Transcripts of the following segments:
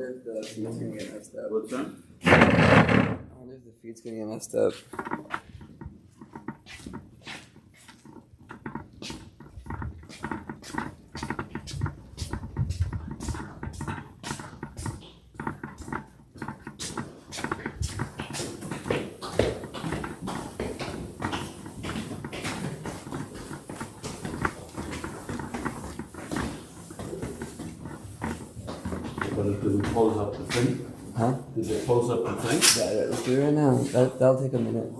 if the feed's gonna get messed up. What's that? I wonder if the feed's gonna get messed up. Did we close up the thing? Huh? Did they close up the thing? Yeah, let's do it right now. That'll take a minute.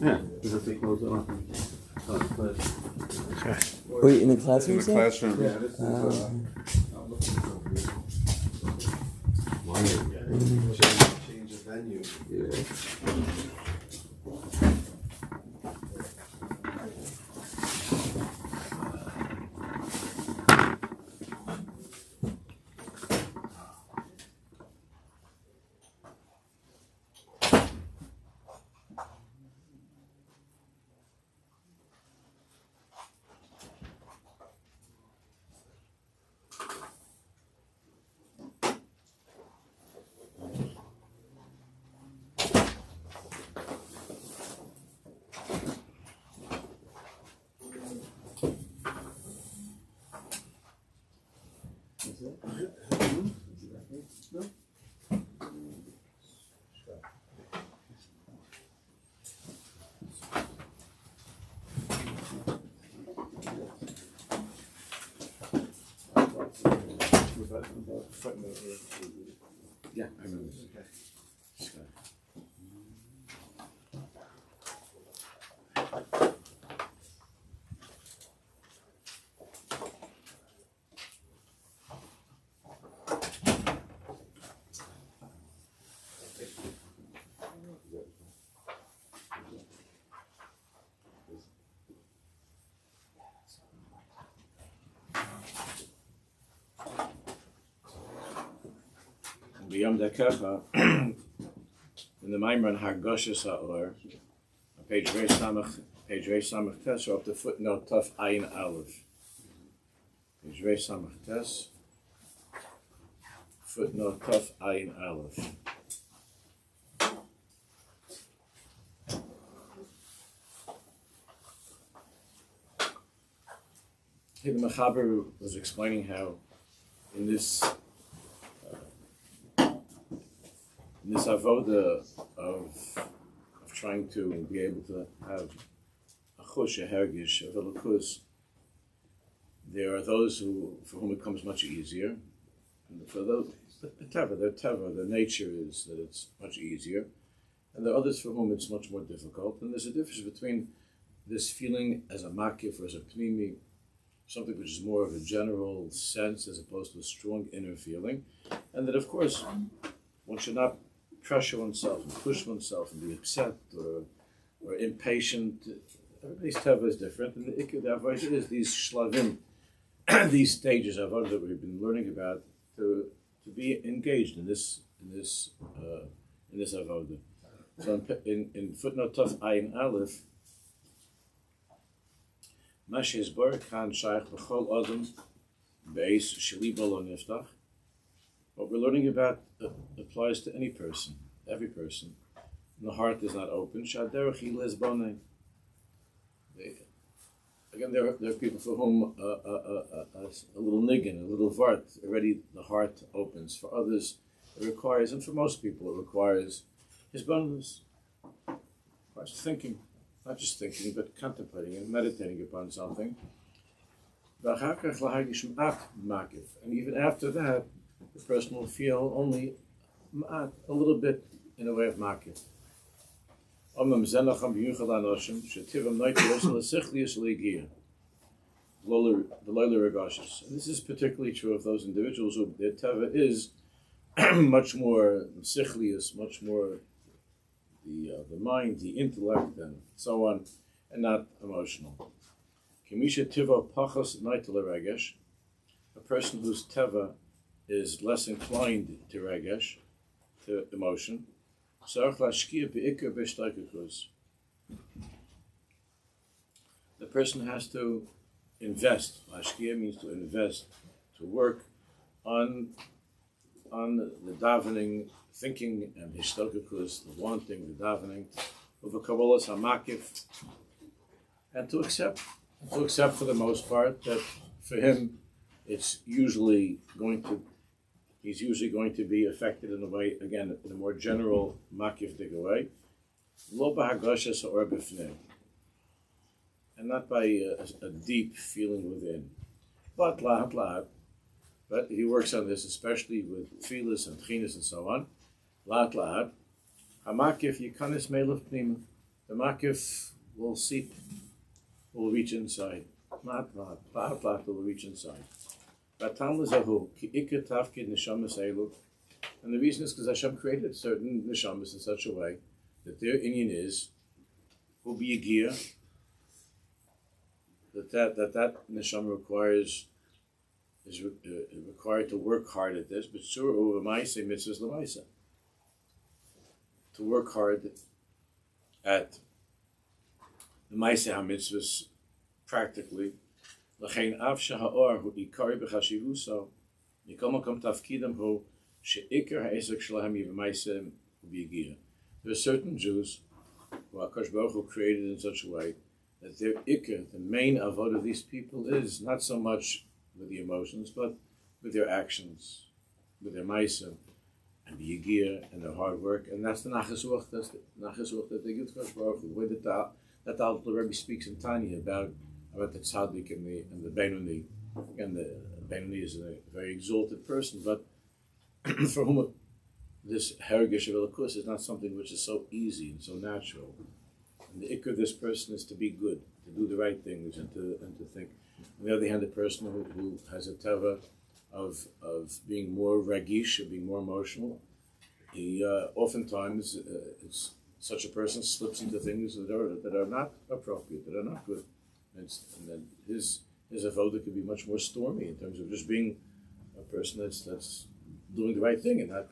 Yeah, we have to close it up. Okay. Wait, in the classroom? In the classroom. Yeah, this is Change the venue. yeah. Yeah, I remember this. Okay. Byam, darkecha, in the Maimon Hagoshes Ha'or, page Reish Samach Tes, or up to footnote Tuf Ayin Aleph. Page Reish Samach Tes, footnote Tuf Ayin Aleph. Here the Mechaber was explaining how in this avoda of trying to be able to have a chush, a hergish, a velakus, there are those for whom it comes much easier, and for those their nature is that it's much easier, and there are others for whom it's much more difficult. And there's a difference between this feeling as a makif or as a pnimi, something which is more of a general sense as opposed to a strong inner feeling, and that of course one should not pressure oneself and push oneself and be upset or impatient. Everybody's teva is different, and the avodah is these shlavim, these stages of avodah that we've been learning about to be engaged in this avodah. So in footnote Tuf Ayin Aleph, Mashes Bar Khan Shaykh B'chol Adam Beis Sheli Bolo Niftach. What we're learning about applies to any person, every person. And the heart is not open. Shaderech les bonei. Again, there are people for whom a little niggin, a little vart, already the heart opens. For others, it requires, and for most people, it requires his bonus. It requires thinking, not just thinking, but contemplating and meditating upon something. And even after that, the person will feel only a little bit in a way of makif. And this is particularly true of those individuals who their teva is much more sichlius, much more the mind, the intellect, and so on, and not emotional. A a person whose teva is less inclined to regesh, to emotion, the person has to invest. Lashkia means to invest, to work on the davening, thinking, and hishtakukus, the wanting, the davening, of a kabbalas hamakif, and to accept for the most part that for him he's usually going to be affected in a way, again, in a more general makifdik way, lo b'hagashas ha'or b'fnei, and not by a deep feeling within, but lahat, but he works on this, especially with tefillas and tchinas and so on, lahat, hamakif yikanis melech pnima, the makif will seep, will reach inside, lahat, will reach inside. And the reason is because Hashem created certain neshamas in such a way that their inyan will be a gear, that neshama is required to work hard at this, but surah over ma'aseh mitzvahs l'ma'aseh, to work hard at the ma'aseh ha-mitzvahs practically. L'chein av sheha'or hu ikari b'chashivuso, mikol makom tafkidam hu she'ikar ha'esek shelahem yiv'ma'aseh b'yigia. There are certain Jews who HaKadosh Baruch Hu created in such a way that their ikar, the main avod of these people, is not so much with the emotions, but with their actions, with their ma'aseh, and the yigir, and their hard work, and that's the nachas ruach, that's the nachas ruach that they give to HaKadosh Baruch Hu. The way that the Rebbe speaks in Tanya about the tzaddik and the Beinoni. Again, the Beinoni is a very exalted person, but for whom this hergish of Elokus is not something which is so easy and so natural. And the ikr of this person is to be good, to do the right things, and to think. On the other hand, a person who has a teva of being more ragish, or being more emotional, he oftentimes such a person slips into things that are not appropriate, that are not good. And then his avoda could be much more stormy in terms of just being a person that's doing the right thing and not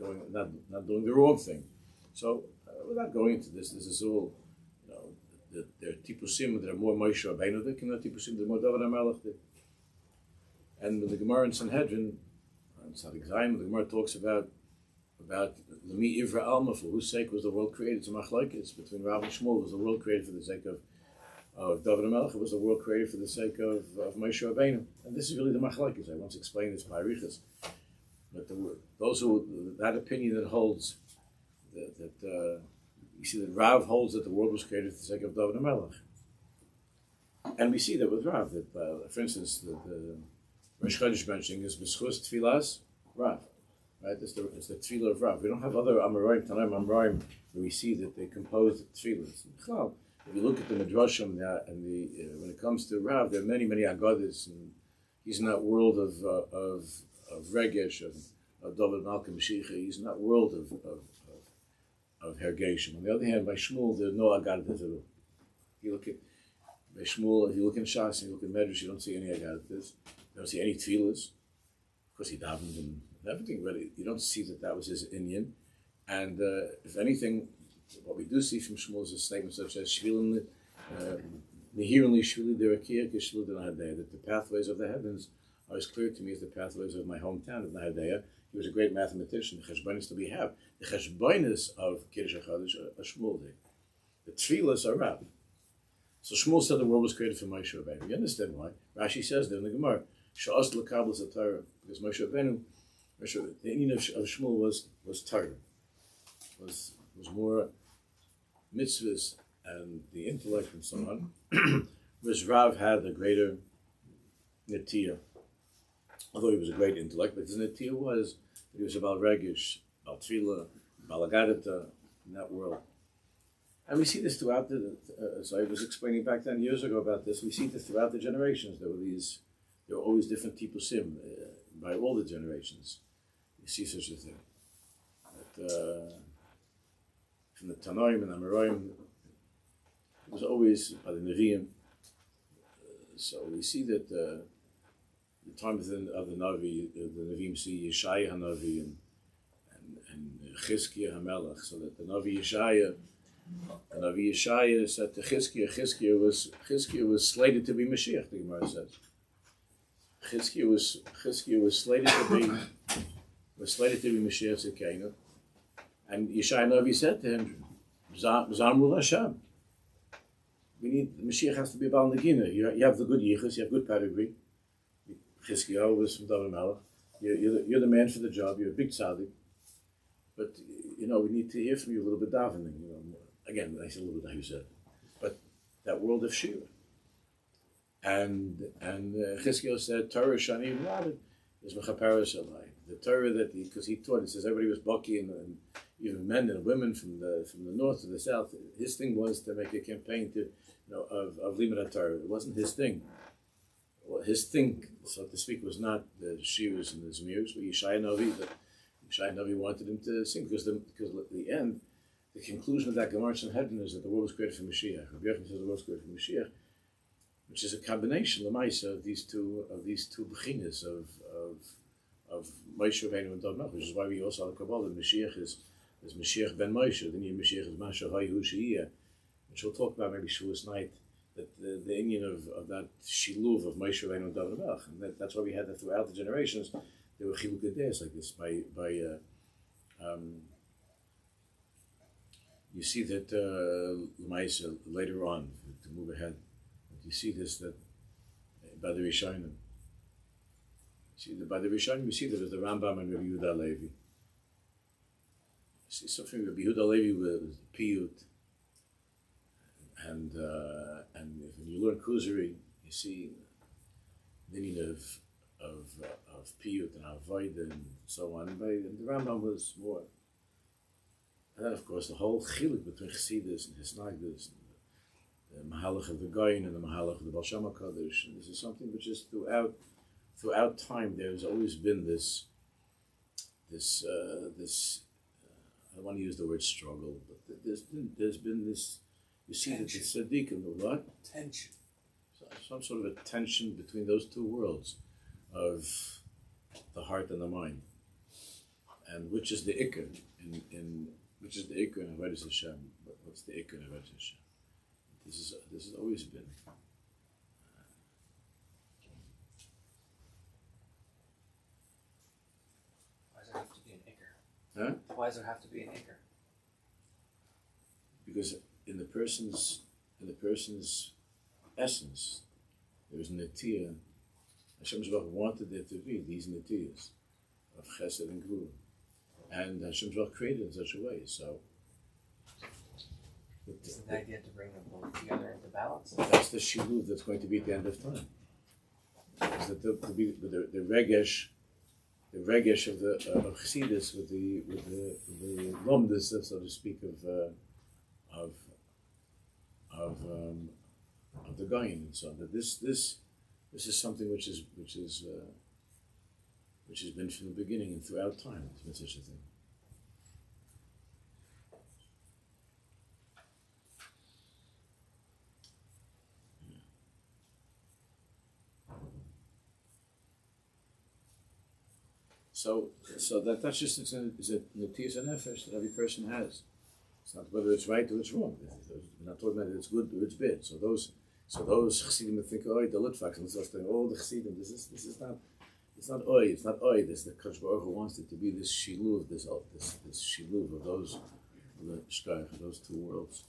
doing the wrong thing. So without going into this is all, there are tipusim that are more Moshe Rabbeinudik, and there are tipusim that are more David HaMelech. And with the Gemara in Sanhedrin, in Tzadik Zayin, the Gemara talks about Lemi Ivra Alma, for whose sake was the world created. It's a machlokes between Rav and Shmuel. Was the world created for the sake of David HaMelech? It was the world created for the sake of Moshe Rabbeinu. And this is really the machlokes. I once explained this by Arichas. But those who, that opinion that holds that you see that Rav holds that the world was created for the sake of David HaMelech. And we see that with Rav, that for instance, the Rosh Chodesh mentioning is B'schus Tfilas Rav. Right? It's the Tfilah of Rav. We don't have other Amoraim, Tanaim Amoraim, where we see that they composed Tfilas. If you look at the Midrashim and when it comes to Rav, there are many Agadas, and he's in that world of Regesh, of David Malka Mashiach. He's in that world of Hergeshim. On the other hand, by Shmuel, there are no Agadas at all. You look at by Shmuel, if you look in Shas, and you look in Medrash, you don't see any Agadas. You don't see any Tfilas. Of course, he davened and everything, but you don't see that was his inyan. And if anything, what we do see from Shmuel is a statement such as Shvilin Nehirli Shvili Derakia Kishvil Denahadeh, that the pathways of the heavens are as clear to me as the pathways of my hometown of Nahadeh. He was a great mathematician. The cheshbonis that we have, the cheshbonis of Kiddush HaChadosh are Shmuel day. The tefillas are Rav. So Shmuel said the world was created for Moshe Rabbeinu. You understand why? Rashi says there in the Gemara, Sha'as l'kabel Torah, because Moshe Rabbeinu, the inyan of Shmuel was Torah, was more mitzvahs and the intellect and so on. Whereas Rav had a greater netiyah. Although he was a great intellect, but his netiyah was that he was about regish, about tefillah, about agadata, in that world. And we see this throughout as I was explaining back 10 years ago about this, we see this throughout the generations. There were always different tipusim by all the generations. You see such a thing. That, from the Tanoim and Amoraim, it was always by the Nevi'im. So we see that the time of the Navi, the Navim see Yeshaya Hanavi and Chizkiah Hamelech. So that the Navi Yeshaya said to Chizkiah was slated to be Mashiach. The Gemara says Chizkiah was slated to be Mashiach Zekena, and Yeshaya Navi said to him, Zamrul Hashem. We need the Mashiach has to be Baal Nagina. You have the good yichus, you have good pedigree. Chizkiah was from David Melech. You're the man for the job. You're a big tzaddik. But we need to hear from you a little bit davening. Again, I said a little bit how you said, but that world of Shira. And Chizkiah said, Torah Shani Rabbi is Mechaparas Alai. The Torah that because he taught, it says everybody was Baki and even men and women from the north to the south. His thing was to make a campaign of Limud Torah. It wasn't his thing. Well, his thing, so to speak, was not the shiras and the zmirs, but Yeshaya Navi wanted him to sing because at the end, the conclusion of that Gemara in heaven is that the world was created for Mashiach. Rabbi Yochanan says the world was created for Mashiach, which is a combination, Lamaisa, of these two bechinas of Moshe Rabbeinu and David Melech, which is why we also have the Kabbalah. Mashiach is Mashiach ben Moshe, then Mashiach is Mashiach Hayu Sheiyah, which we'll talk about maybe Shavuos night. That the Indian of that shiluv of Moshe Rabbeinu and David Melech, and that's why we had that throughout the generations. There were chilukei deis like this. You see that later on to move ahead. You see this that by the Rishonim. By the Rishonim, you see that there's the Rambam and Rabbi Yehuda Levi. You see something Rabbi Yehuda Levi with piyut. And when you learn Kuzari, you see the meaning of piyut and avodah and so on. And the Rambam was more. And then, of course, the whole chiluk between Chassidus and Hisnagdus, the Mahalach of the Goyin and the Mahalach of the Baal Shem HaKadosh. And this is something which is throughout time. There's always been this. I don't want to use the word struggle, but there's been this. You see that the tzaddik and the what? Tension. Some sort of a tension between those two worlds of the heart and the mind, and which is the ikar in which is the ikar in Avodas Hashem. What's the ikar in Avodas Hashem? This has always been. Why does there have to be an ikar? Huh? Why does there have to be an ikar? Because in the person's essence, there is netiyah. Hashem Yisrael wanted there to be these netiyahs of chesed and gvura, and Hashem Yisrael created in such a way. So, Isn't the idea to bring them both together into balance? that's the shiluv that's going to be at the end of time. Is that to be the regesh of Chassidus with the lomdus, so to speak, of the Goyin and so on. That this is something which has been from the beginning and throughout time. There's been such a thing. So that's just it's a netiyas and nefesh that every person has. It's not whether it's right or it's wrong. We're not talking about it's good or it's bad. So those chassidim that think, oh, the litvax, and so on. Oh, the chassidim. This is not. It's not oi. It's not oi. This the Kadosh Baruch Hu wants it to be this shiluv, this shiluv of those, the shkach, those two worlds.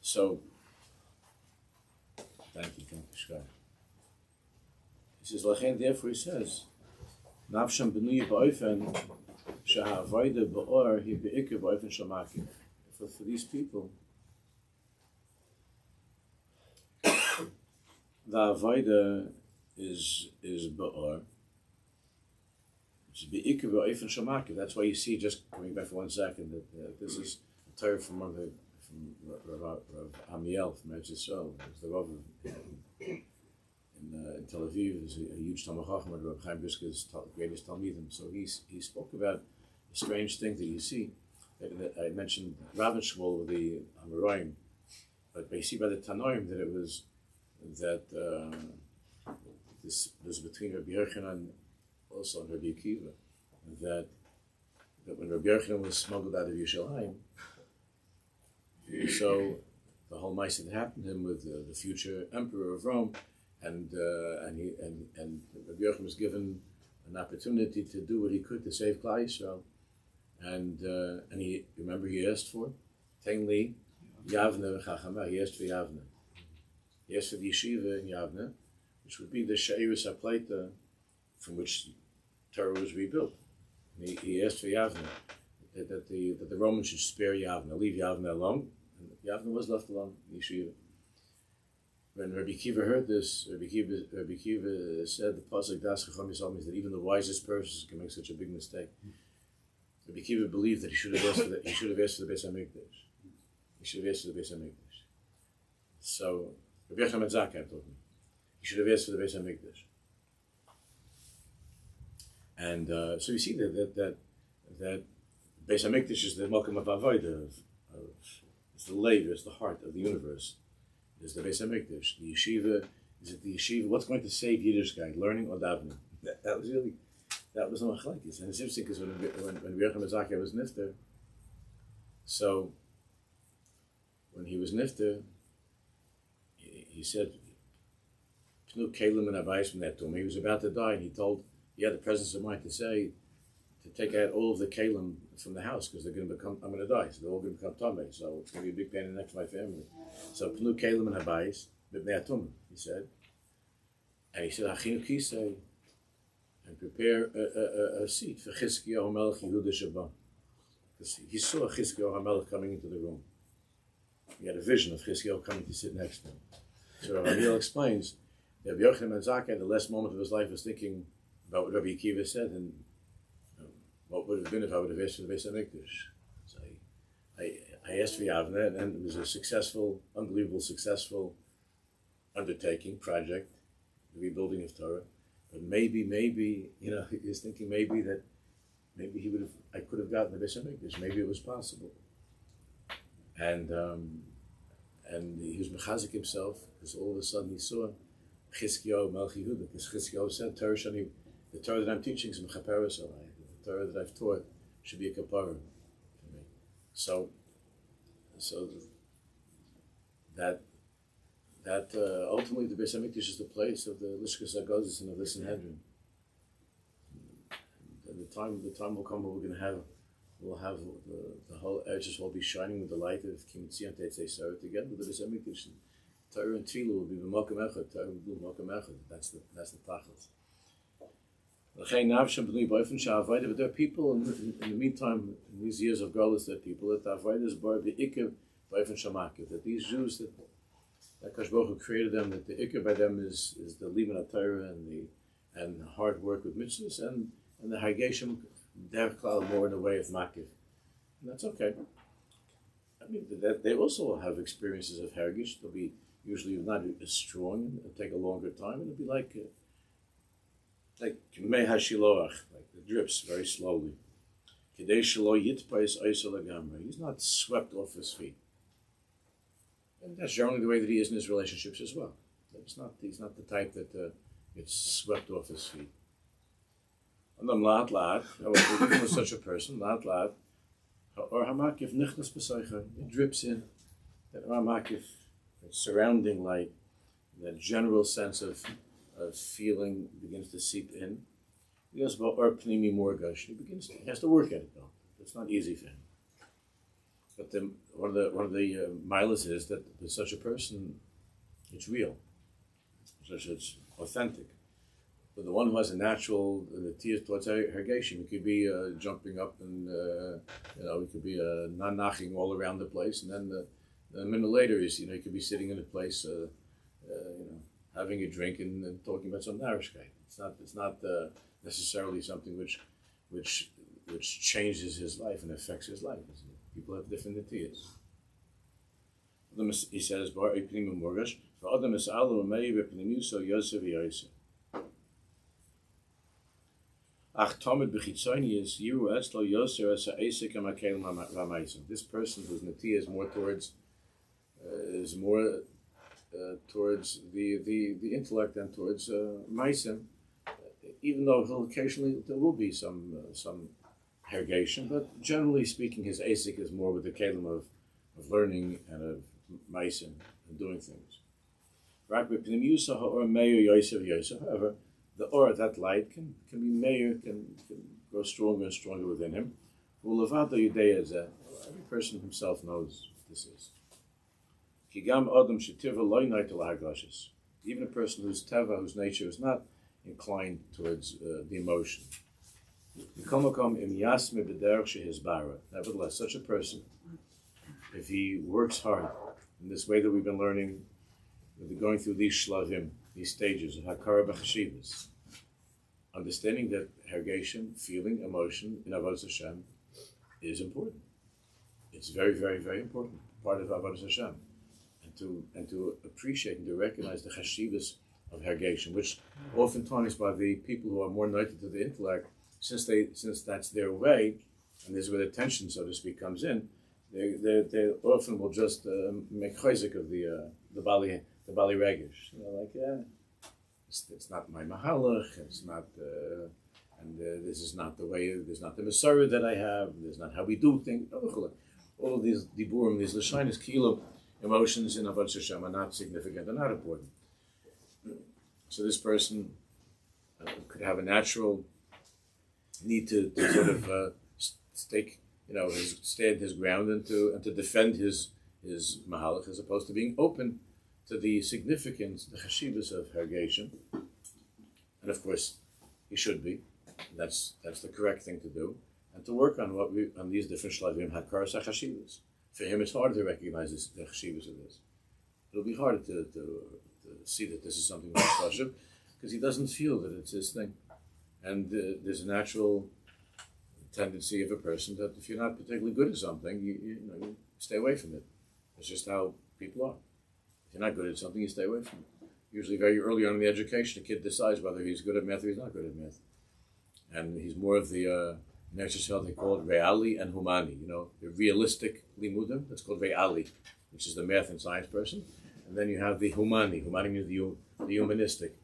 So, thank you, shkach. He says, Lachen, therefore he says, Nafsham b'nuyi ba'ofen, sha'avoida ba'or, hi be'ikr ba'ofen shamaki. For these people, the avoida is ba'or, which is be'ikr ba'ofen shamaki. That's why you see, just coming back for 1 second, that this is a Torah from Rav Amiel from Eretz Yisrael. It's the Rav in Tel Aviv is a huge Talmid Chacham, Rav Chaim Brisker's greatest Talmidim. So he spoke about a strange thing that you see. That I mentioned Rav and Shmuel with the Amoraim. but they see by the Tanoim that it was that this between Rabbi Yochanan and also Rabbi Akiva, that when Rabbi Yochanan was smuggled out of Yerushalayim, so the whole mice that happened to him with the future emperor of Rome, and Rabbi Yochanan was given an opportunity to do what he could to save Klal Yisrael, and he asked for Tein li Yavne v'Chachama. He asked for Yavne. He asked for the yeshiva in Yavne, which would be the She'irus HaPleita from which Torah was rebuilt. And he asked for Yavne, that the Romans should spare Yavne, leave Yavne alone. And Yavne was left alone, yeshiva. When Rabbi Akiva heard this, Rabbi Akiva said, the pasuk Das Chacham Yisrael means that even the wisest person can make such a big mistake. Rabbi Akiva believed that he should have asked for the Beis Hamikdash. He should have asked for the Beis Hamikdash. So Rabbi Yochanan Zakkai told me he should have asked for the Beis Hamikdash. And so you see that Beis Hamikdash is the Malkum of Avodah, it's the labor, it's the heart of the universe. Is the Beis Hamikdash. The yeshiva, is it the yeshiva? What's going to save Yiddishkeit, learning or davening? That was the machlekes. And it's interesting because when Rabbi Yochanan Zakkai was nifter, so when he was nifter, he said, "Pnu kelim and abayis from that tomb." He was about to die, and he had the presence of mind to say, to take out all of the kelim from the house because I'm going to die, so they're all going to become tamei. So it's going to be a big pain in the neck for my family. So pnu kelim and habayis b'bnei atum, he said, and he said achinu kisei, and prepare a seat for Chizkiyahu Melech Yehuda Shabbat, because he saw Chizkiyahu HaMelech coming into the room. He had a vision of Chizkiyahu coming to sit next to him. So Rabbi Neil explains that Rabbi Yochanan Zakkai, the last moment of his life, was thinking about what Rabbi Akiva said and what would have been if I would have asked for the Beis Hamikdash. So I asked for Yavne, and it was a successful, unbelievable successful undertaking, project, the rebuilding of Torah. But maybe, he was thinking maybe I could have gotten the Beis Hamikdash. Maybe it was possible. And he was mechazik himself because all of a sudden he saw Chizkiyahu Melech Yehuda, because Chizkiyahu said, the Torah that I'm teaching is mechaper salai. The Torah that I've taught should be a kapara for me. So that ultimately the Beis Hamikdash is the place of the Lishkas HaGozis and of the Sanhedrin. And the time will come where we'll have the whole edges will be shining with the light of Kimitzion Tetzei Sarah together with the Beis Hamikdash. Torah and Tefillah will be b'Malkum Echad. Torah will be b'Malkum Echad. That's the tachlis. But there are people in the meantime, in these years of Golus, there are people that avoid this bar the ikar b'Ofen Shamakiv, that these Jews that Kadosh Baruch Hu created them, that the ikar by them is the Liman HaTorah and the hard work with mitzvahs and the Hageshim derech more in the way of Makiv. And that's okay. I mean, they also have experiences of Hergish. They'll be usually not as strong, it'll take a longer time, and it'll be like Mei HaShiloach, like the drips very slowly. Kedei shelo yitpais oisel hagamra. He's not swept off his feet. And that's generally the way that he is in his relationships as well. He's not the type that gets swept off his feet. And then laat, even with such a person, laat, or hamakif nichnas b'soicha, it drips in. That hamakif, that surrounding light, that general sense of feeling begins to seep in. He goes about or pnimi morgash. He has to work at it though. It's not easy for him. But one of the milas is that there's such a person, it's real, it's authentic. But the one who has a natural tears towards hergeshim, it could be jumping up and it could be knocking all around the place, and then a minute later he could be sitting in a place, having a drink and talking about some narishkeit. It's not necessarily something which changes his life and affects his life. People have different ideas. He says, "Bar ipnim morgash for adam is alu mei bepnimu so yosef yosef." Ach Tomid b'chitzoni is yiru eslo yoser as ha'esek ha'makelim ha'maisim. This person whose natia is more towards is more towards the intellect and towards Meisim, even though occasionally there will be some hergation, but generally speaking, his asik is more with the kalim of learning and of Meisim and doing things. However, the or, that light, can be meir, can grow stronger and stronger within him. Every person himself knows what this is. Even a person whose teva, whose nature is not inclined towards the emotion. Nevertheless, such a person, if he works hard in this way that we've been learning, going through these shlavim, these stages of hakara b'chashivas, understanding that hergation, feeling, emotion in avodas Hashem is important. It's very, very, very important part of avodas Hashem, and to appreciate and to recognize the chashivas of hergation, which oftentimes by the people who are more united to the intellect, since that's their way, and this is where the tension, so to speak, comes in. They often will just make chayzik of the bali regish. It's not my mahalach. It's not, and this is not the way. There's not the Masorah that I have. There's not how we do things. All of these diburim, these lashonos kilo emotions in avodas Hashem are not significant. They're not important. So this person could have a natural need to sort of stand his ground and to defend his mahalach, as opposed to being open to the significance, the chashivas of hergation. And of course, he should be. That's the correct thing to do, and to work on on these different shlavim hakaras hachashivas. For him, it's hard to recognize the chashivas of this. It'll be hard to see that this is something like chashiv, because he doesn't feel that it's his thing. And there's a natural tendency of a person that if you're not particularly good at something, you stay away from it. It's just how people are. If you're not good at something, you stay away from it. Usually very early on in the education, a kid decides whether he's good at math or he's not good at math. And he's more of the, in Eretz they call it reali and humani, the realistic limudim, that's called reali, which is the math and science person. And then you have the humani. Humani means the humanistic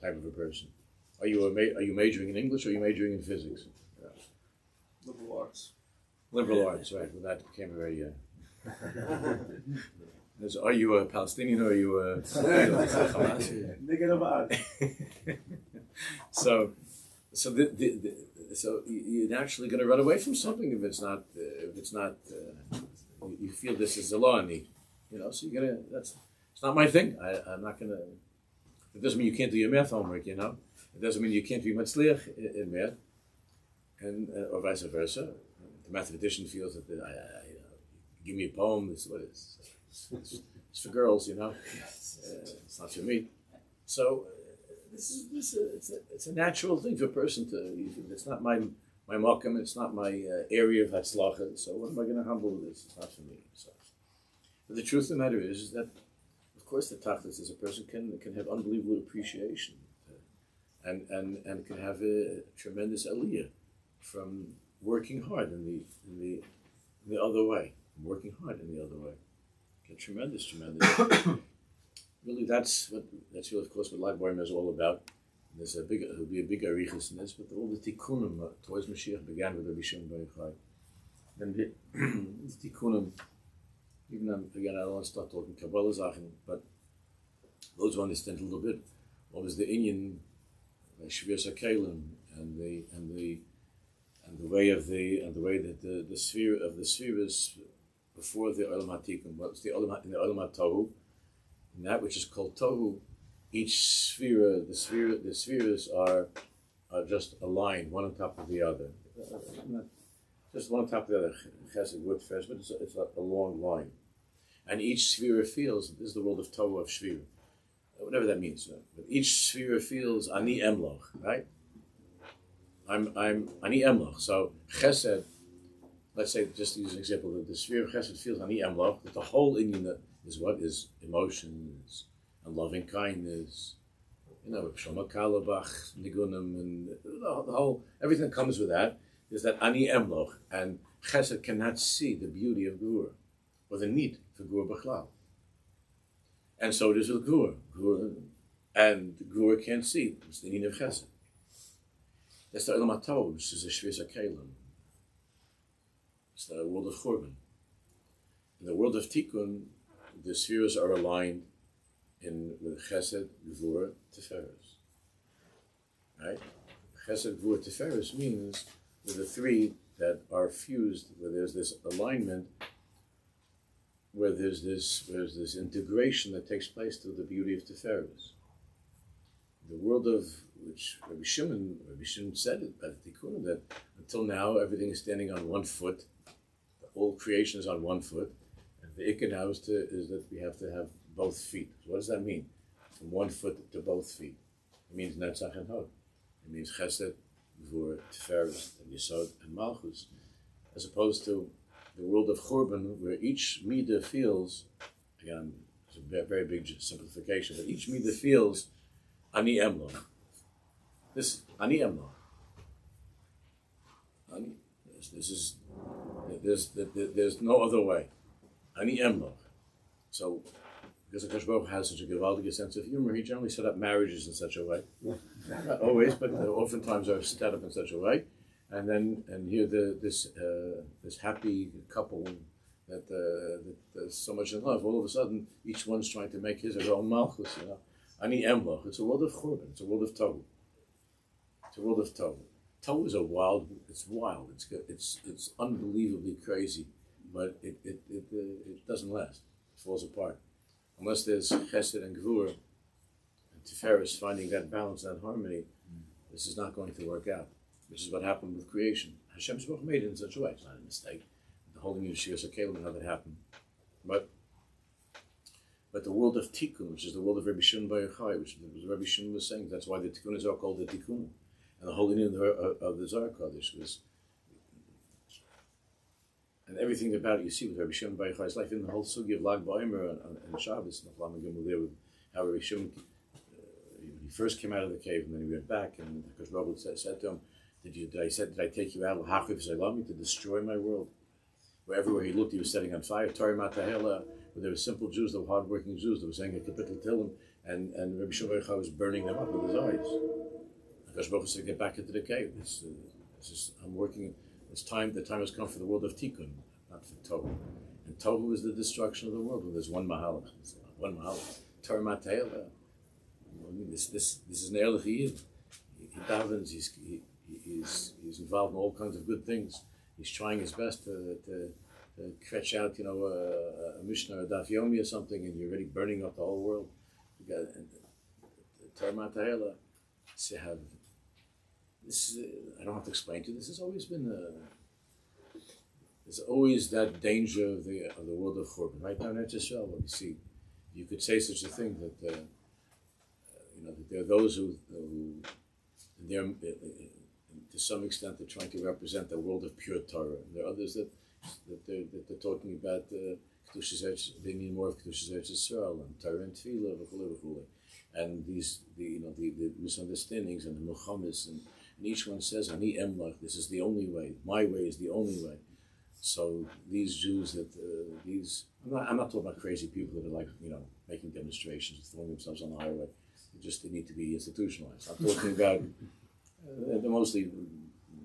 type of a person. Are you majoring in English or are you majoring in physics? Yeah. Liberal arts. Liberal arts, right. Well, that became a very... are you a Palestinian or are you a Hamas? Negative art. So you're naturally going to run away from something if it's not you feel this is a law need, so you're gonna, it's not my thing. I'm not gonna. It doesn't mean you can't do your math homework, It doesn't mean you can't be matzliach in math, and or vice versa. The mathematician feels that give me a poem. This is what it is. It's for girls, it's not for me. So it's a natural thing for a person to. It's not my makom. It's not my area of hatzlacha. So what am I going to humble with this? It's not for me. So, but the truth of the matter is that, of course, the tachlis is a person can have unbelievable appreciation, and can have a tremendous aliyah from working hard in the other way. Working hard in the other way. Tremendous. Really, that's really, of course, what Lag Byam is all about. There'll be a big arichas in this, but all the tikkunim towards Mashiach began with Rabbi Shimon Bar Yochai. And the tikkunim, even again, I don't want to start talking Kabbalah Sachen, but those who understand a little bit what was the inyan, Shvius HaKelim, and the way that the sphere of the spheres before the Olam HaTikun, what's in the Olam HaTohu, and that which is called Tohu, each sphere, the spheres are just aligned, one on top of the other. Not just one on top of the other, chesed, good, first, but it's a long line. And each sphere feels, this is the world of Tohu, of sphere, whatever that means. But each sphere feels, ani emloch, right? I'm ani emloch. So chesed, let's say, just to use an example, that the sphere of chesed feels ani emloch, that the whole inyan is what is emotions and loving kindness, shoma kalabach, nigunim, and the whole, everything that comes with that is that ani emloch, and chesed cannot see the beauty of Gura, or the need for Gura b'chlal. And so it is with Gvura. And Gvura can't see. It's the Nin of Chesed. That's the Olam HaTov, which is the Shvis HaKelim. It's the world of Churban. In the world of Tikkun, the spheres are aligned with Chesed, Gvura, Tiferes. Right? Chesed, Gvura, Tiferes means that the three that are fused, where there's this alignment, where there's this integration that takes place through the beauty of Tiferes. The world of which Rabbi Shimon said it by the Tikkun, that until now everything is standing on one foot, the whole creation is on one foot, and the Ikka now is that we have to have both feet. So what does that mean? From one foot to both feet. It means Netzach and Hod. It means Chesed, Gvura, Tiferes, and Yesod, and Malchus, as opposed to the world of Churban, where each Midah feels, again, it's a very big simplification, but each Midah feels Ani Emloch. This Ani Emloch. There's no other way. Ani Emloch. So, because Akash Baruch has such a gewaldige sense of humor, he generally set up marriages in such a way. Not always, but oftentimes are set up in such a way. And here this happy couple that there's so much in love. All of a sudden, each one's trying to make his or her own malchus. Ani Emloch. It's a world of Churban. It's a world of Tohu. It's a world of Tohu. Tohu is wild. It's unbelievably crazy, but it doesn't last. It falls apart. Unless there's Chesed and Gvura and Tiferes finding that balance, that harmony, this is not going to work out. Which is what happened with creation. Hashem's Baruch made it in such a way. It's not a mistake. The holding of Shir Sakelim, how that happened. But the world of Tikkun, which is the world of Rabbi Shimon Bar Yochai, which Rabbi Shimon was saying, that's why the Tikkunis are called the Tikkun. And the holding of the Zohar Kodesh was, and everything about it you see with Rabbi Shimon Bar Yochai's life, in the whole sugi of Lag BaOmer and Shabbos, and the Flam Gimel there, with how Rabbi Shimon, he first came out of the cave and then he went back, and because Rabbi said to him, Did I take you out to destroy my world? Where everywhere he looked, he was setting on fire. Torah Matahela, where there were simple Jews, there were hardworking Jews, that were saying a capital Tillim, and Rabbi Shimon Bar Yochai was burning them up with his eyes. Because Baruch said, "Get back into the cave. I'm working. It's time. The time has come for the world of Tikkun, not for Tohu. And Tohu is the destruction of the world. When there's one Mahalach, one Mahalach. Torah Matahela. I mean, this is Ne'er L'Chiyid. He davens. He's involved in all kinds of good things. He's trying his best to fetch out, a Mishnah or a Daf Yomi or something, and you're already burning up the whole world. You got Torah Matahela. I don't have to explain to you. This has always been. There's always that danger of the world of Churban. Right now in Eretz Yisrael, what we see, you could say such a thing that that there are those who they're to some extent they're trying to represent the world of pure Torah. And there are others that they're talking about Kedushas Eretz. They need more of Kedushas Eretz Yisrael and Torah and Tefillah, v'chulei. And these the misunderstandings and the milchamis, and each one says, "Ani emlach, this is the only way. My way is the only way." So these Jews I'm not talking about crazy people that are making demonstrations, throwing themselves on the highway. They need to be institutionalized. I'm talking about they're mostly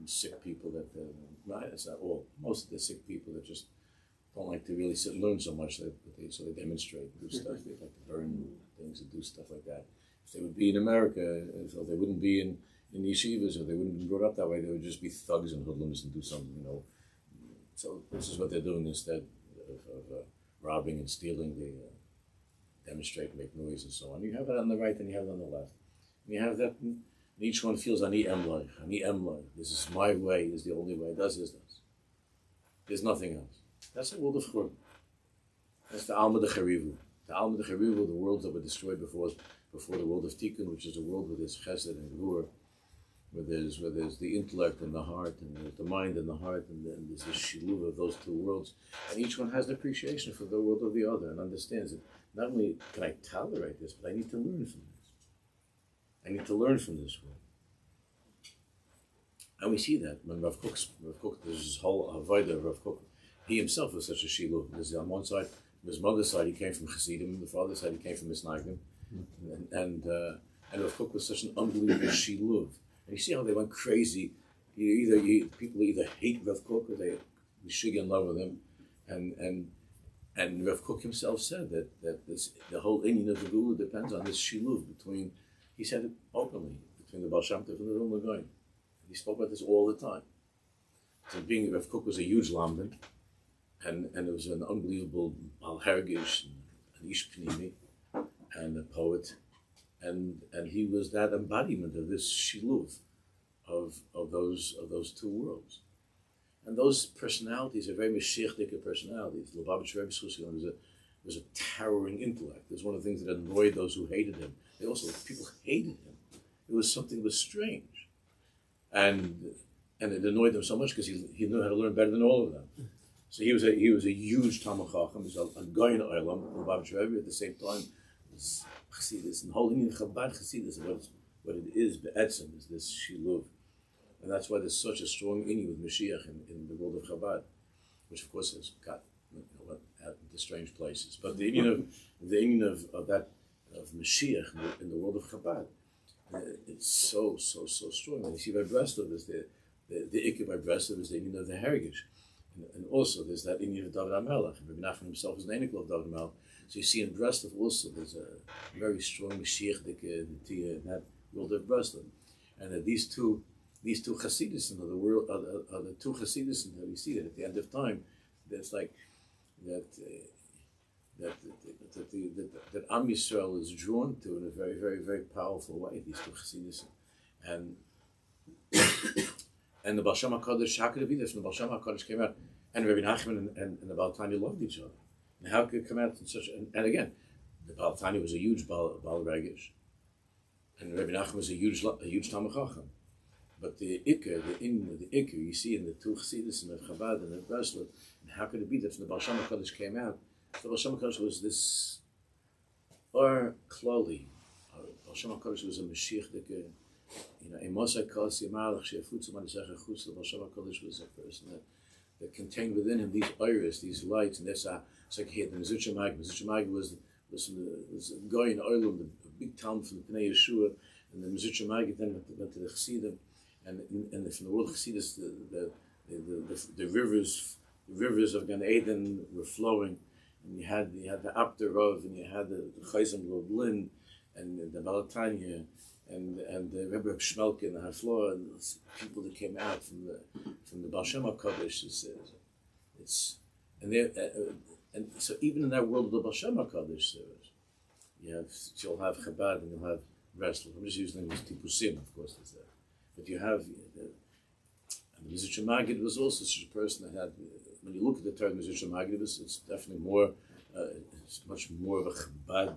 sick people it's not all. Most of the sick people that just don't like to really sit and learn so much, so they demonstrate, do stuff. They like to burn things and do stuff like that. If they would be in America, so they wouldn't be in yeshivas, or they wouldn't be brought up that way, they would just be thugs and hoodlums and do something, So this is what they're doing instead of robbing and stealing. They demonstrate, make noise and so on. You have that on the right and you have it on the left. And you have that, and each one feels, Ani emloich, this is my way, is the only way, does. There's nothing else. That's the world of Churban. That's the Alma de Charivu. The Alma de Charivu, the worlds that were destroyed before the world of Tikkun, which is a world with its Chesed and Gvura, where there's the intellect and the heart, and there's the mind and the heart, and then there's the shiluv of those two worlds, and each one has an appreciation for the world of the other and understands it. Not only can I tolerate this, but I need to learn from this. I need to learn from this world. And we see that when Rav Kook, there's this whole avodah of Rav Kook. He himself was such a shiluv. There's on one side his mother's side, he came from Chassidim. The father's side, he came from Misnagdim. And Rav Kook was such an unbelievable shiluv. And you see how they went crazy. People either hate Rav Kook or they shig in love with him. And Rav Kook himself said that the whole Indian of the Gula depends on this shiluv between, he said it openly, between the Baal Shem Tov and the Vilna Gaon. He spoke about this all the time. So being Rav Kook was a huge lamdan, and it was an unbelievable Bal Hergish, an Ish Pnimi, and a poet, and he was that embodiment of this shiluv of those two worlds. And those personalities are very Mashiach-dika personalities. Lubavitch Rebbe was a towering intellect. It was one of the things that annoyed those who hated him. People hated him. It was something that was strange. And it annoyed them so much because he knew how to learn better than all of them. So he was a huge Talmid Chacham. He was a Goyin Olam, Lubavitch Rebbe. At the same time, was Chassidus, and holding in Chabad Chassidus, what it is, Be'etzim, is this Shiluv. And that's why there's such a strong inyan with Mashiach in the world of Chabad, which of course has got out into strange places. But the inyan of Mashiach in the world of Chabad, it's so strong. And you see by Breslov is the Ikka by Breslov is the inyan of the Herigish. And also there's that inyan of David HaMelech. Rabbi Nachman himself is an Einikl of David HaMelech. So you see in Breslov also there's a very strong Mashiach in that world of Breslov. And that these two Hasidus in the world are the two Hasidus that we see that at the end of time, that's like that Am Yisrael is drawn to in a very, very, very powerful way. These two Hasidus, and the Baal Shem HaKadosh, how could it be this? When the Baal Shem HaKadosh came out, and Rabbi Nachman and the Baal Tanya loved each other, and how could it come out in such? And again, the Baal Tanya was a huge Baal Regish, and Rabbi Nachman was a huge Talmid Chacham. But the Iker, you see in the two Chassidus and the Chabad and the Breslov, and how could it be that when the Baal Shem HaKadosh came out, the Baal Shem HaKadosh was this, or Klali, Baal Shem HaKadosh was a Mashiach, a Mosai Kos Yamalach Shefutz Manisecha Chutz. The Baal Shem HaKadosh was a person that contained within him these iris, these lights, and that's it's like he had the Mezritcha Mag. Mezritcha Mag was a guy in Ireland, a big town from the Pnei Yeshua, and the Mezritcha Mag then went to the Chassidim. And from the world of Chassidus, the rivers of Gan Eden were flowing, and you had the Abderov, and you had the Chayzim Lublin, and the Balatanya, and the Rebbe Shmelke and the Haflor, and people that came out from the Baal Shem HaKadosh. And so even in that world of the Baal Shem HaKadosh, you'll have Chabad and you'll have Breslov. I'm just using them as Tipusim, of course, there's that. But you have, and the Mezritcha Magid was also such a person that had, when you look at the term Mezritcha Magid, it's definitely more, it's much more of a Chabad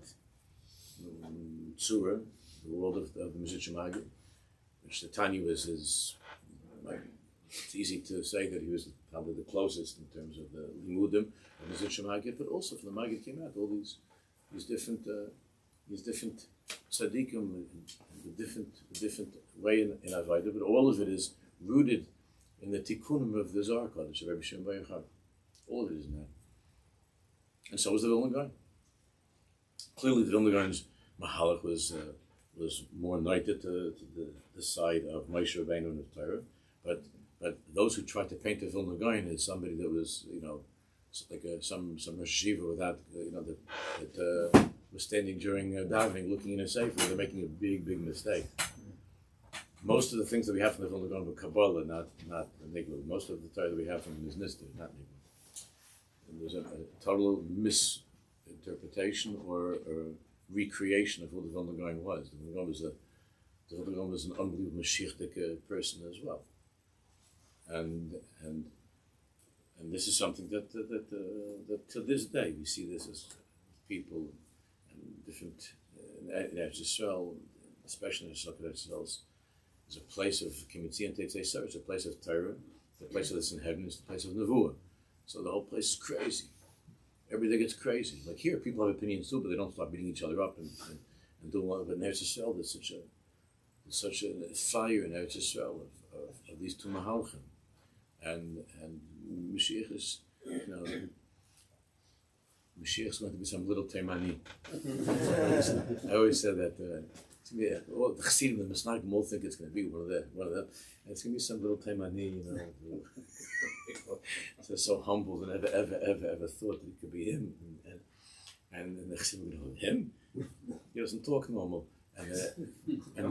tzura, the world of the Mezritcha Magid, which the Tanya was it's easy to say that he was probably the closest in terms of the Limudim of Mezritcha Magid, but also from the Magid came out all these different tzaddikim, and the different way in Avodah, but all of it is rooted in the tikkunim of the Zohar Kodesh of Rebbe Shimon Bar Yochai. All of it is in that. And so was the Vilna Gaon. Clearly, the Vilna Gaon's Mahalach was more knighted to the side of Moshe Rabbeinu and the Torah, but those who tried to paint the Vilna Gaon as somebody that was, like some Rosh Yeshiva without, that was standing during davening, looking in a sefer, they're making a big mistake. Most of the things that we have from the Vilna Gaon were Kabbalah, not Nigla. Most of the Torah that we have from him is Nisda, not Nigla. And there's a total misinterpretation or recreation of who the Vilna Gaon was. The Vilna Gaon was an unbelievable Mashiach person as well. And this is something that to this day we see this as people and different in Eretz Yisrael, especially in Eretz Yisrael, is a place of Kimitzi and Tetzei Sarah. It's a place of Torah. It's a place that's in heaven. It's a place of Nevuah. So the whole place is crazy. Every day gets crazy. Like here, people have opinions too, but they don't start beating each other up and do a lot of it. In Eretz Yisrael, there's such a fire in Eretz Yisrael of these two Mahalchim. And Mashiach is, Mashiach is going to be some little Taimani. I always said that. It's gonna be, the Chassidim, the Masnagim all think it's going to be one of them. And it's going to be some little Taimani, so humble and ever thought that it could be him. And then the Chassidim will go, him? He doesn't talk normal. And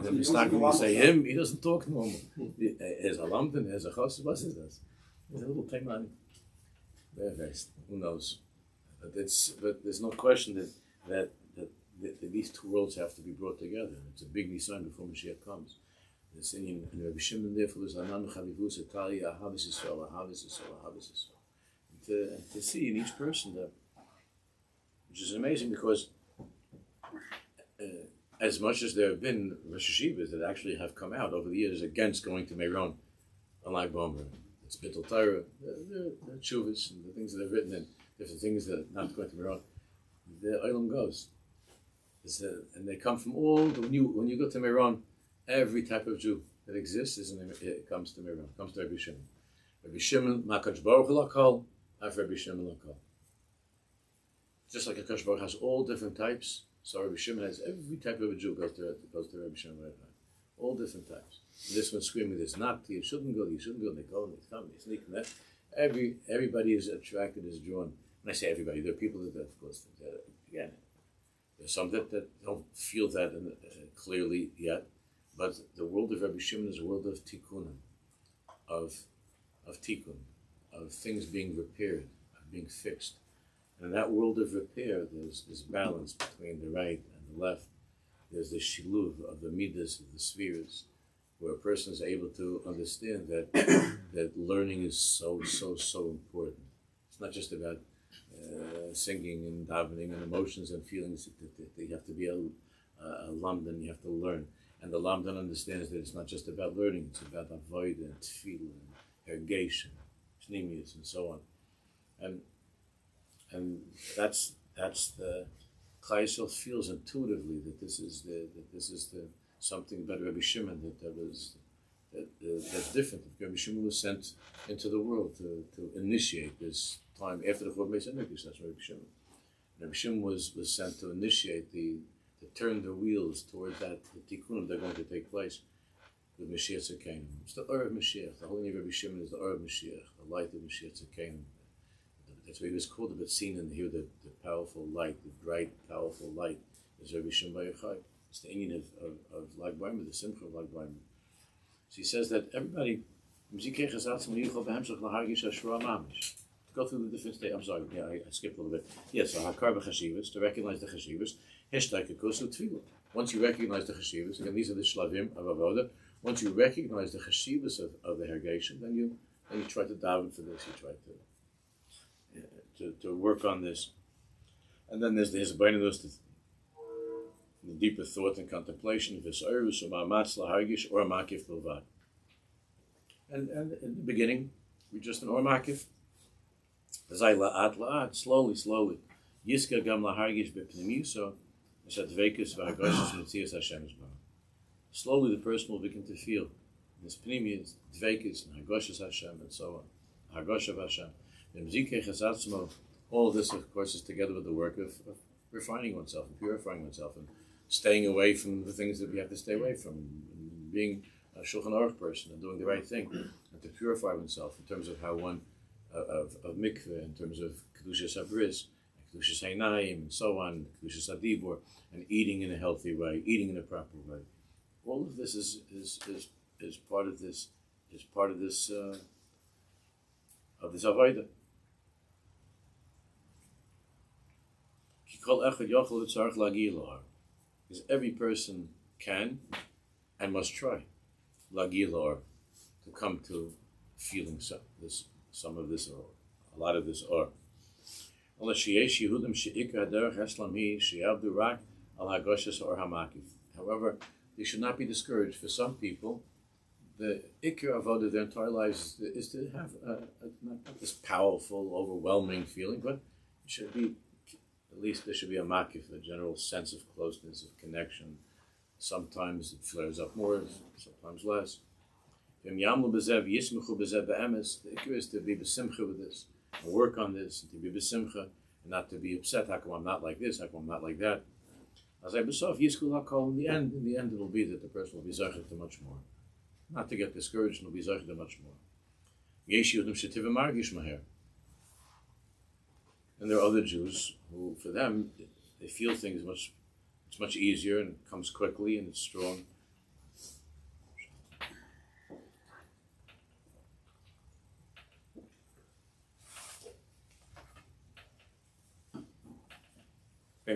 the Masnagim will say, him? He doesn't talk normal. There's a Lamdan, there's a Chos, what is this? There's a little Taimani. Who knows? But there's no question that these two worlds have to be brought together. It's a big nisan before Mashiach comes. There's in Rabbi Shimon, therefore, there's Anan Chavivus, Italia, Ahavas Yisrael, Ahavas Yisrael, Ahavas Yisrael. And to see in each person that, which is amazing because as much as there have been Rosh Hashivas that actually have come out over the years against going to Meron on Lag B'Omer, it's Bittul Torah, the Chuvas and the things that they've written in, different things that are not going to Meron, the Olam goes. And they come from all, when you go to Meron, every type of Jew that exists it comes to Meron, comes to Rabbi Shimon. Rabbi Shimon, Makadosh Baruch Hu Lakol, Af Rabbi Shimon Lakol. Just like Akash Baruch has all different types, so Rabbi Shimon has every type of a Jew goes to Rabbi Shimon right now. All different types. And this one's screaming this, not you shouldn't go, they go, and they come, they sneak, and that. Everybody is attracted, is drawn. When I say everybody, there are people that of course, again, there's some that don't feel that clearly yet, but the world of Rabbi Shimon is a world of tikkun, of tikkun, of things being repaired, of being fixed. And in that world of repair, there's this balance between the right and the left. There's the shiluv of the midas, of the spheres, where a person is able to understand that that learning is so important. It's not just about singing and davening and emotions and feelings. That you have to be a lamdan, you have to learn. And the lamdan understands that it's not just about learning, it's about avoid and tefillah and irrigation, shnimius and so on. And that's the Klal Yisrael feels intuitively that this is the something about Rabbi Shimon that's different. Rabbi Shimon was sent into the world to initiate this time after the Churban Beis Hamikdash. That's Rabbi Shimon. Rabbi Shimon was sent to initiate to turn the wheels towards that the tikkunim that are going to take place with Mashiach Tzidkeinu. It's the Or of Mashiach. The whole name of Rabbi Shimon is the Or of Mashiach, the light of Mashiach Tzidkeinu. That's what he was called, but seen in here, the powerful light, the bright, powerful light is Rabbi Shimon Bar Yochai. It's the Indian of Lag B'Omer, the Simcha of Lag B'Omer. So he says that everybody, go through the different stages. I'm sorry, I skipped a little bit. Yes, so Hakar b'Chashivas, to recognize the Chashivas, Heshtaikakus Tefillah. Once you recognize the Chashivas, again, these are the Shlavim of Avodah, once you recognize the Chashivas of the Hergation, then you try to daven for this, you try to work on this. And then there's the Hizbainus, the deeper thought and contemplation, V's'orus u'ma'amatz lahargish or makif l'vad. And in the beginning, we just an or makif. Zay la'at, slowly. Yiska gam lahargish b'pnimiuso, v'shatvekus v'hargoshes mitzias Hashem yisbarach. Slowly the person will begin to feel this pnimius, dvekus, and hargoshes Hashem, and so on. Hargosh of Hashem. All of this, of course, is together with the work of refining oneself and purifying oneself and staying away from the things that we have to stay away from, and being a Shulchan Aruch person and doing the right thing, and to purify oneself in terms of how one, of mikveh, in terms of Kedushas HaBris, Kedushas Einayim, and so on, Kedushas HaDibur, and eating in a healthy way, eating in a proper way. All of this is part of this, of this Avodah. Because every person can and must try lagilor, to come to feeling some of this or a lot of this or. However, they should not be discouraged. For some people, the ikar avodah their entire lives is to have not this powerful, overwhelming feeling, but it should be, at least there should be a makif, a general sense of closeness, of connection. Sometimes it flares up more, sometimes less. The ikar is to be b'simcha with this, and work on this, and to be b'simcha, and not to be upset. How come I'm not like this? How come I'm not like that? As I besov Yiskul HaKol, in the end it'll be that the person will be Zachar to much more. Not to get discouraged, and will be Zachar to much more. Yesh Yehudim shetivim margish maher. And there are other Jews who, for them, they feel things it's much easier and it comes quickly and it's strong. For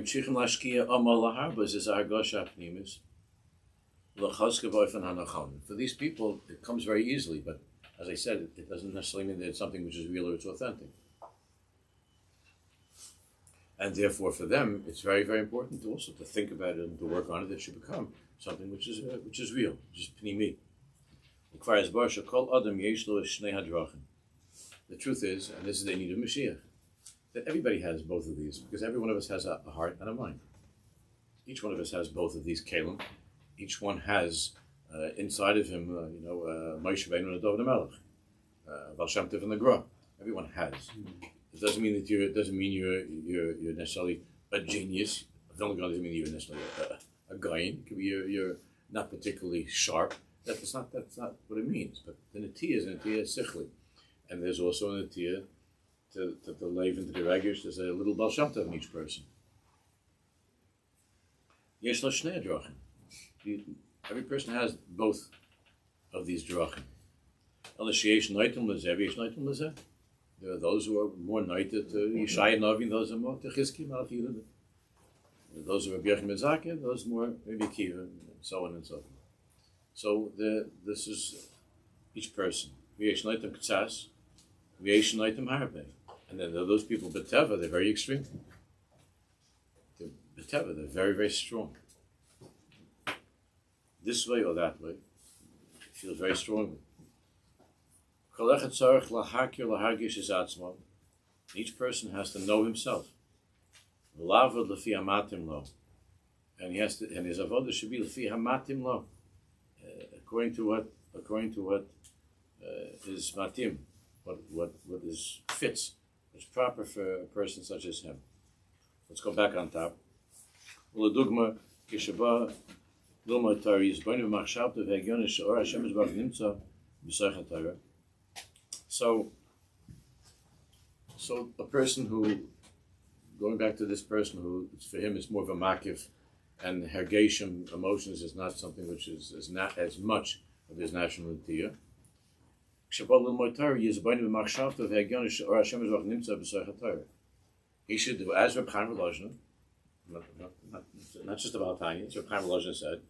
these people, it comes very easily, but as I said, it doesn't necessarily mean that it's something which is real or it's authentic. And therefore, for them, it's very, very important also to think about it and to work on it. It should become something which is real, which is pnimi. The truth is, and this is the need of Mashiach, that everybody has both of these, because every one of us has a heart and a mind. Each one of us has both of these kalim. Each one has inside of him, Moshe Rabbeinu and David HaMelech, Baal Shem Tov and the Gra. Everyone has. It doesn't mean that you're necessarily a genius. Doesn't mean you're necessarily a guy. It could be you're not particularly sharp. That's not what it means. But the Natiya is a Natiya Sichli, and there's also a Natiya to live into the Regish. There's a little Baal Shem Tov in each person. Yesh lo shnei drachim. Every person has both of these drachim. There are those who are more knighted to Yeshaya Navi, those are more to Chizki Malach Yehuda. Those who are Byam Mezakeh, those more maybe Kiva, and so on and so forth. So this is each person. V'yesh Naitim K'tzas, V'yesh Naitim Harbe. And then there are those people, B'teva, they're very extreme. B'teva, they're very, very strong. This way or that way, it feels very strongly. Each person has to know himself. And he has to, and his avodah should be lefi hamatim lo, according to what is matim, what is fits, what's proper for a person such as him. Let's go back on top. Uladugma kishaba loma tari is going to machshavta ve'egyonish or Hashem is baruch nimtza b'seicha Torah. So a person who, going back to this person who, for him, it's more of a makif, and hergeshim, emotions, is not something which is not as much of his national netiya. He should do, as Reb Chaim Volozhin, not just about Tanya, as Reb Chaim Volozhin said,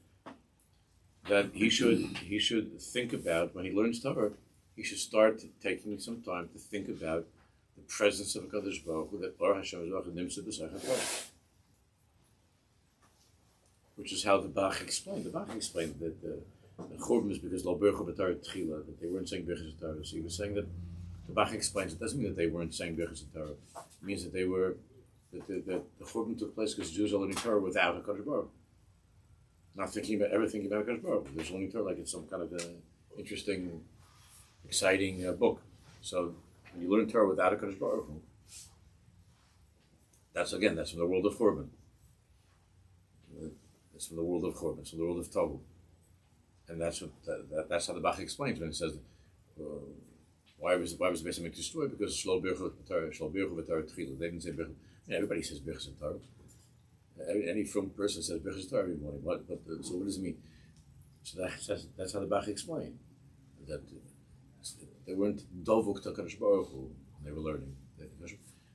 that he should think about, when he learns Torah, he should start taking some time to think about the presence of HaKadosh Baruch Hu, that Or Hashem is Nimsa B'Seicha Torah. Which is how the Bach explained. The Bach explained that the Churban is because Lo Birchu B'Torah Tchila, that they weren't saying Birchas Torah. So he was saying that the Bach explains it doesn't mean that they weren't saying Birchas Torah. It means that they were, that the Churban took place because Jews are learning Torah without HaKadosh Baruch Hu. Not thinking about everything about HaKadosh Baruch Hu. They're learning Torah like it's some kind of interesting, exciting book. So when you learn Torah without HaKadosh Baruch Hu, that's from the world of Churban. It's from the world of Churban. It's from the world of Tohu. And that's how the Bach explains when he says, why was the Beis Hamikdash destroyed? Because Shlo Birchu V'Torah Tchila. They didn't say Birchu. Everybody says Birchas Torah. Any from person says Birchas Torah every morning. So what does it mean? So that's how the Bach explained. That they weren't dovuk to HaKadosh Baruch Hu when they were learning.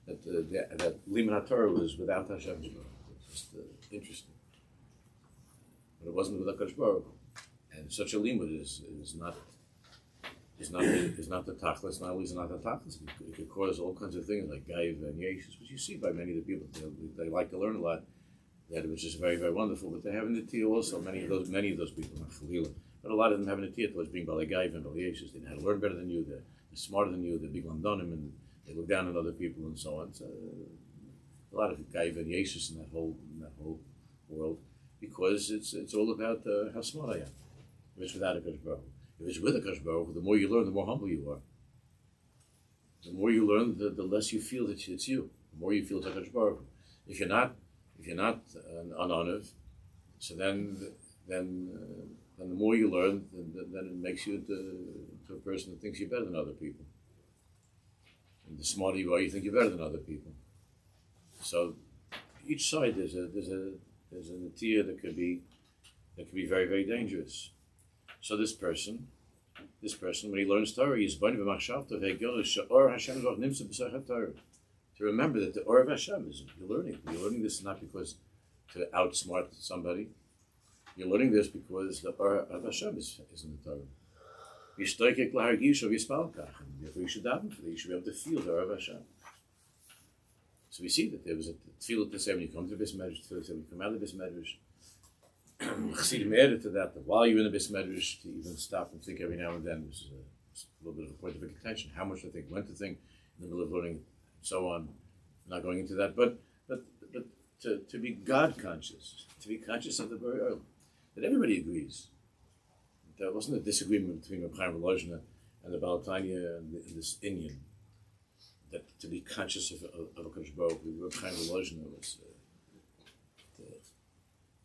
That Liman HaTorah was without Hashem. It's just interesting. But it wasn't with HaKadosh Baruch Hu. And such a limud is not the tachlis. Not only is it not the tachlis, it could cause all kinds of things like gaiv and yeshus, which you see by many of the people. They like to learn a lot. That it was just very, very wonderful. But they have an tia also. Many of those people, not chalila, but a lot of them have an tia towards being balei gaiv and balei yeshus. They know how to learn better than you. They're smarter than you. They're big lamdanim, and they look down on other people and so on. So a lot of gaiv and yeshus in that whole world, because it's all about how smart I am. If it's without a Kodesh Baruch Hu. If it's with a Kodesh Baruch Hu, the more you learn, the more humble you are. The more you learn, the less you feel that it's you. The more you feel it's HaKadosh Baruch Hu. If you're not an onanev, so then the more you learn, then it makes you to a person that thinks you're better than other people. And the smarter you are, you think you're better than other people. So each side there's a netiya that could be very, very dangerous. So this person, when he learns Torah, he's born with machshavta ve'gilus she'or Hashem zoch nimsa b'sachat Torah. To remember that the or of Hashem is you're learning. You're learning this not because to outsmart somebody. You're learning this because the or of Hashem is in the Torah. Yishtoikek lahargish of yispalkach, and therefore you should daven for that. You should be able to feel the or of Hashem. So we see that there was a tefillah to say when you come to the Beis Medrash, tefillah to say when you come out of the Beis Medrash. Chassidim added to that while you're in the Beis Medrash, to even stop and think every now and then, which is a little bit of a point of contention. How much to think, when to think, in the middle of learning, and so on. Not going into that, but to be God conscious, to be conscious of the very early, that everybody agrees. There wasn't a disagreement between Reb Chaim Volozhiner and the Baal Tanya and this Indian. That to be conscious of HaKadosh Baruch Hu, Reb Chaim Volozhiner was to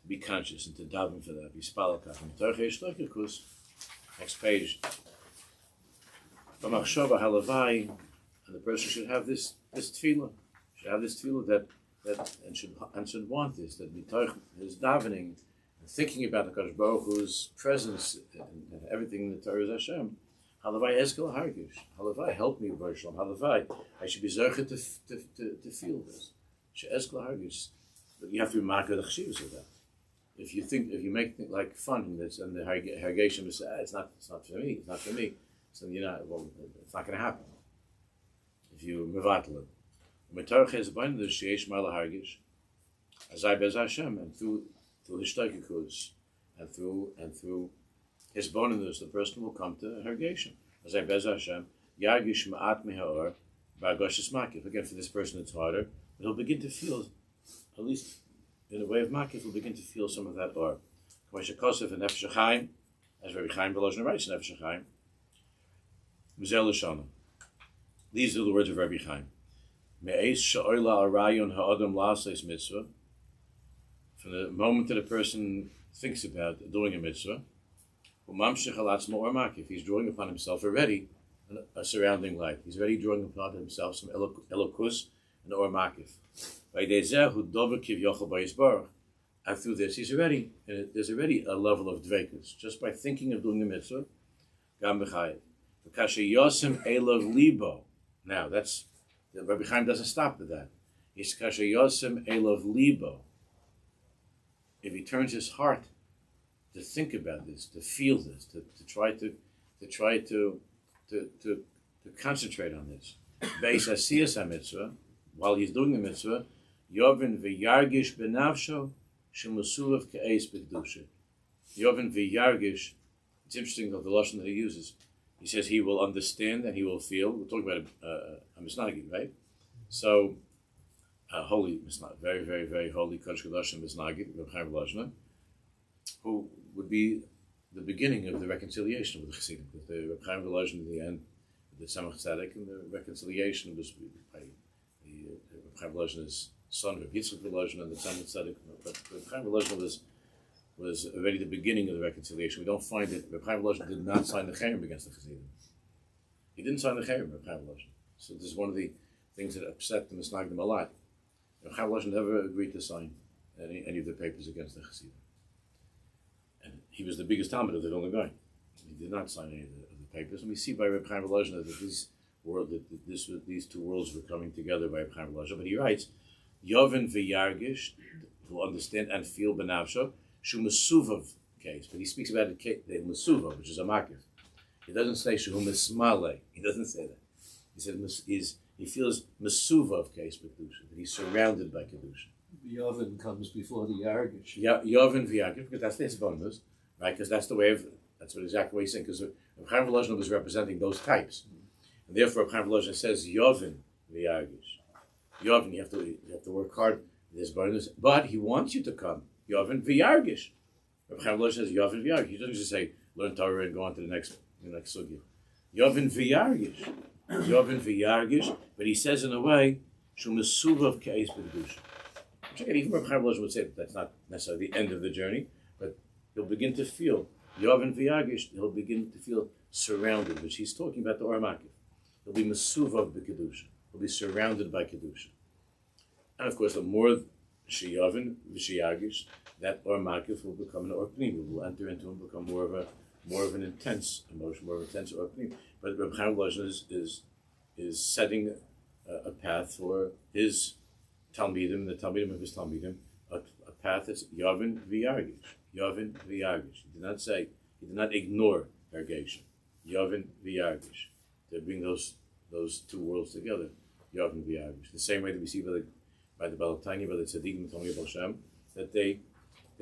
be conscious and to daven for that. Be spalakach and darkecha ishtoikus. Next page. B'machshava halavai, and the person should have this tefillah. Should have this tefillah that should want this. That mitoch his davening and thinking about the HaKadosh Baruch Hu's presence and everything in the Torah is Hashem. Halavai eskel hargish. Halavai, help me, Baruch Shalom. Halavai, I should be zerchet to feel this. Eskel hargish. But you have to be makar the chshivas of that. If you make things like fun and the hargeshim is it's not for me, so it's not going to happen. If you mevatel it. Mitarch is abundant the sheish mala hargish, azai bez Hashem, and through his shtoikikus, and through his bonus, the person will come to hargeshim. Azai bez Hashem, yargish ma'at mehaor, ba'agoshes makif. Again, for this person it's harder, but he'll begin to feel, at least in a way of makif, he'll begin to feel some of that or. K'moshe Kosef and Nefesh HaChaim, as Rabbi Chaim Volozhiner writes in Nefesh HaChaim, Muzel Lashana. These are the words of Rabbi Chaim. Me'ez she'oila arayon ha'adam la'aseis mitzvah. From the moment that a person thinks about doing a mitzvah, u'mamshech alatzmo or makif, he's drawing upon himself already a surrounding life. He's already drawing upon himself some elokus and or makif. And through this, there's already a level of dvekus just by thinking of doing the mitzvah. Gam b'chayev. V'kasher elav libo. Now that's Rabbi Chaim doesn't stop at that. He's kasher yosem elav libo. If he turns his heart to think about this, to feel this, to try to concentrate on this, beis asiyas mitzvah, while he's doing the mitzvah, yovin v'yargish benavsho shemusuv ke'eis b'kedusha. Yovin v'yargish. It's interesting that the lashon that he uses. He says he will understand and he will feel. We're talking about a misnagi, right? So, holy misnagi, very, very, very holy Kodesh Kodashim misnagi, Reb Chaim Volozhiner, who would be the beginning of the reconciliation with the Chassidim. Because the Reb Chaim Volozhiner, in the end, the Tzemach Tzedek, and the reconciliation was by the Reb Chaim Volozhiner's son, Reb Yitzchak Volozhiner, and the Tzemach Tzedek. But Reb Chaim Volozhiner was already the beginning of the reconciliation. We don't find that Reb Chaim Volozhiner did not sign the Cherem against the Chassidim. He didn't sign the Cherem, Reb Chaim Volozhiner. So this is one of the things that upset the Misnagdim a lot. Reb Chaim Volozhiner never agreed to sign any of the papers against the Chassidim. And he was the biggest Talmud of the Vilna Gaon. He did not sign any of the papers. And we see by Reb Chaim Volozhiner that these two worlds were coming together by Reb Chaim Volozhiner. But he writes, Yovin v'yargish, to understand and feel benavsho, Shu Mesuvav case, but he speaks about the Mesuva, which is a makif. He doesn't say Shu Mesmale. He doesn't say that. He says he feels Mesuvav case Kedusha, that he's surrounded by Kedusha. Yovin comes before the Yargish. Yovin v'Yargish, because that's his bonus, right? Because that's what exactly what he's saying. Because Reb Chaim Volozhiner was representing those types, and therefore Reb Chaim Volozhiner says Yovin v'Yargish. Yovin, you have to work hard. There's bonus, but he wants you to come. Yovin v'Yargish. Reb Chaim Volozhiner says Yovin v'Yargish. He doesn't just say learn Torah and go on to the next sugya. Yovin v'Yargish. Yovin v'Yargish. But he says in a way, Shumasuvav Ka'is B'Kedusha. Which again, even Reb Chaim Volozhin would say that that's not necessarily the end of the journey, but he'll begin to feel, Yavin V'Yagish, he'll begin to feel surrounded, which he's talking about the Or Makif. He'll be Masuvav B'Kedusha. He'll be surrounded by Kedusha. And of course, the more Sheyavin V'Sheyagish, that Or Makif will become an Or Pnim. Will enter into and become more of an intense emotion, more of an intense Or Pnim. But Reb Chaim Volozhin is setting a path for his Talmidim, the Talmidim of his Talmidim, a path that's Yavin V'Yagish. Yavin V'Yagish. He did not ignore Ergation. Yavin V'Yagish. To bring those two worlds together. Yavin V'Yagish. The same way that we see by the Balatanya, by the Tzaddikim, the Talmid Baal Shem, that they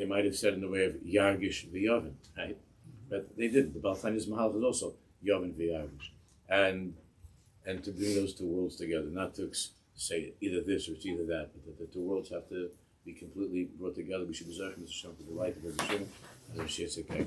might have said in the way of Yagish V'Yavin, right? But they didn't. The Balatanya's Mahal is also Yavin V'Yagish. And to bring those two worlds together, not to say either this or it's either that, but that the two worlds have to be completely brought together. We should be Zerach Mr. Shem for the light of Rabbi Shimon and Rabbi Yitzchak.